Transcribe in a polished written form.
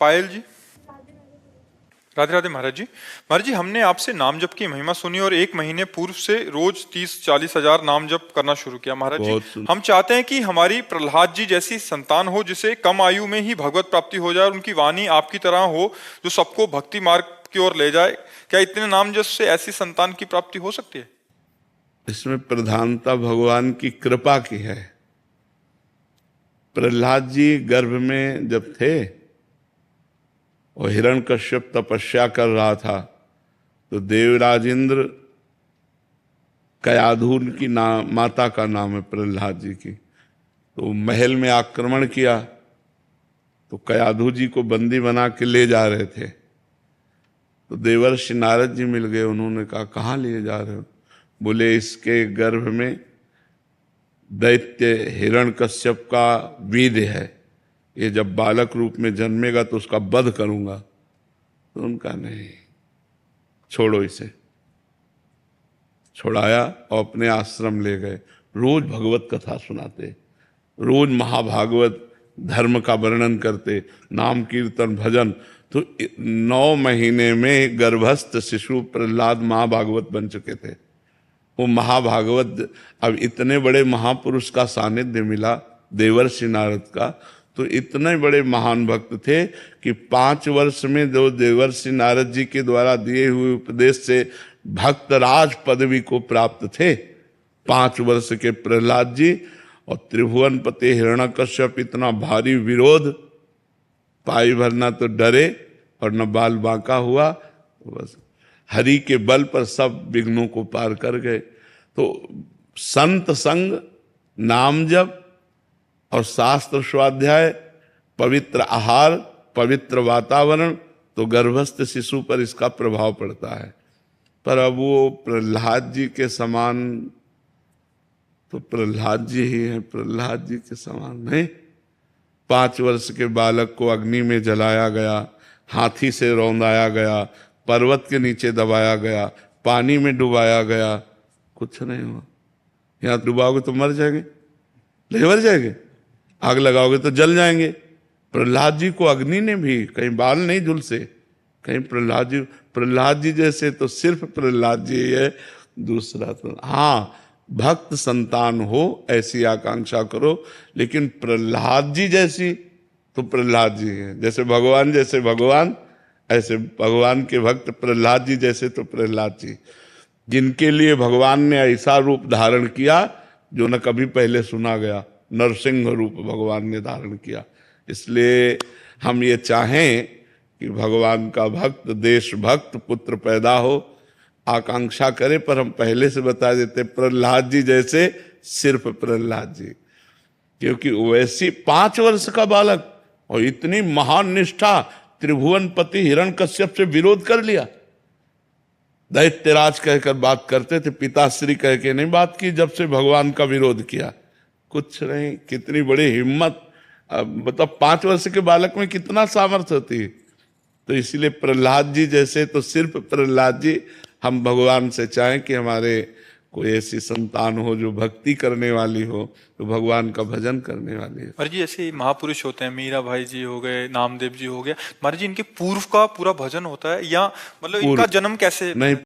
पायल जी। राधे राधे महाराज जी। महाराज जी, हमने आपसे नाम जप की महिमा सुनी और 1 महीने पूर्व से रोज 30-40 हजार नाम जप करना शुरू किया। महाराज जी, हम चाहते हैं कि हमारी प्रहलाद जी जैसी संतान हो जिसे कम आयु में ही भगवत प्राप्ति हो जाए और उनकी वाणी आपकी तरह हो जो सबको भक्ति मार्ग की ओर ले जाए। क्या इतने नाम जप से ऐसी संतान की प्राप्ति हो सकती है? इसमें प्रधानता भगवान की कृपा की है। प्रहलाद जी गर्भ में जब थे और हिरण्यकश्यप तपस्या कर रहा था तो देवराज इंद्र, कयाधुन की माता का नाम है प्रहलाद जी की, तो महल में आक्रमण किया तो कयाधु जी को बंदी बना के ले जा रहे थे। तो देवर्षि नारद जी मिल गए। उन्होंने कहा कहाँ लिए जा रहे हो? बोले इसके गर्भ में दैत्य हिरण्यकश्यप का वीर्य है, ये जब बालक रूप में जन्मेगा तो उसका वध करूंगा। तो उनका नहीं, छोड़ो इसे। छोड़ाया और अपने आश्रम ले गए। रोज भगवत कथा सुनाते, रोज महाभागवत धर्म का वर्णन करते, नाम कीर्तन भजन। तो 9 महीने में गर्भस्थ शिशु प्रहलाद महाभागवत बन चुके थे। वो महाभागवत, अब इतने बड़े महापुरुष का सानिध्य मिला देवर्षि नारद का, तो इतने बड़े महान भक्त थे कि 5 वर्ष में जो देवर्षि नारद जी के द्वारा दिए हुए उपदेश से भक्तराज पदवी को प्राप्त थे, 5 वर्ष के प्रहलाद जी। और त्रिभुवनपति हिरण्यकश्यप इतना भारी विरोध, पाई भरना तो डरे और न बाल बांका हुआ, तो बस हरि के बल पर सब विघ्नों को पार कर गए। तो संत संग, नाम जप और शास्त्र स्वाध्याय, पवित्र आहार, पवित्र वातावरण, तो गर्भस्थ शिशु पर इसका प्रभाव पड़ता है। पर अब वो प्रहलाद जी के समान तो प्रहलाद जी ही हैं, प्रहलाद जी के समान नहीं। 5 वर्ष के बालक को अग्नि में जलाया गया, हाथी से रौंदाया गया, पर्वत के नीचे दबाया गया, पानी में डुबाया गया, कुछ नहीं हुआ। यहाँ डुबाओगे तो मर जाएंगे, नहीं मर जाएंगे, आग लगाओगे तो जल जाएंगे। प्रहलाद जी को अग्नि ने भी कहीं बाल नहीं झुलसे, कहीं प्रहलाद जी जैसे तो सिर्फ प्रहलाद जी है, दूसरा तो हाँ भक्त संतान हो ऐसी आकांक्षा करो, लेकिन प्रहलाद जी जैसी तो प्रहलाद जी है। जैसे भगवान ऐसे भगवान के भक्त प्रहलाद जी जैसे तो प्रहलाद जी, जिनके लिए भगवान ने ऐसा रूप धारण किया जो न कभी पहले सुना गया। नरसिंह रूप भगवान ने धारण किया। इसलिए हम ये चाहें कि भगवान का भक्त, देशभक्त पुत्र पैदा हो, आकांक्षा करे। पर हम पहले से बता देते प्रहलाद जी जैसे सिर्फ प्रहलाद जी, क्योंकि वैसी 5 वर्ष का बालक और इतनी महान निष्ठा, त्रिभुवनपति हिरण्यकश्यप से विरोध कर लिया। दैत्यराज कहकर बात करते थे, पिताश्री कह के नहीं बात की जब से भगवान का विरोध किया। कुछ नहीं, कितनी बड़ी हिम्मत। मतलब 5 वर्ष के बालक में कितना सामर्थ्य होती है। तो इसलिए प्रहलाद जी जैसे तो सिर्फ प्रहलाद जी। हम भगवान से चाहें कि हमारे कोई ऐसी संतान हो जो भक्ति करने वाली हो, तो भगवान का भजन करने वाली है। और जी ऐसे महापुरुष होते हैं, मीरा भाई जी हो गए, नामदेव जी हो गया, महाराज जी इनके पूर्व का पूरा भजन होता है या मतलब इनका जन्म कैसे? नहीं,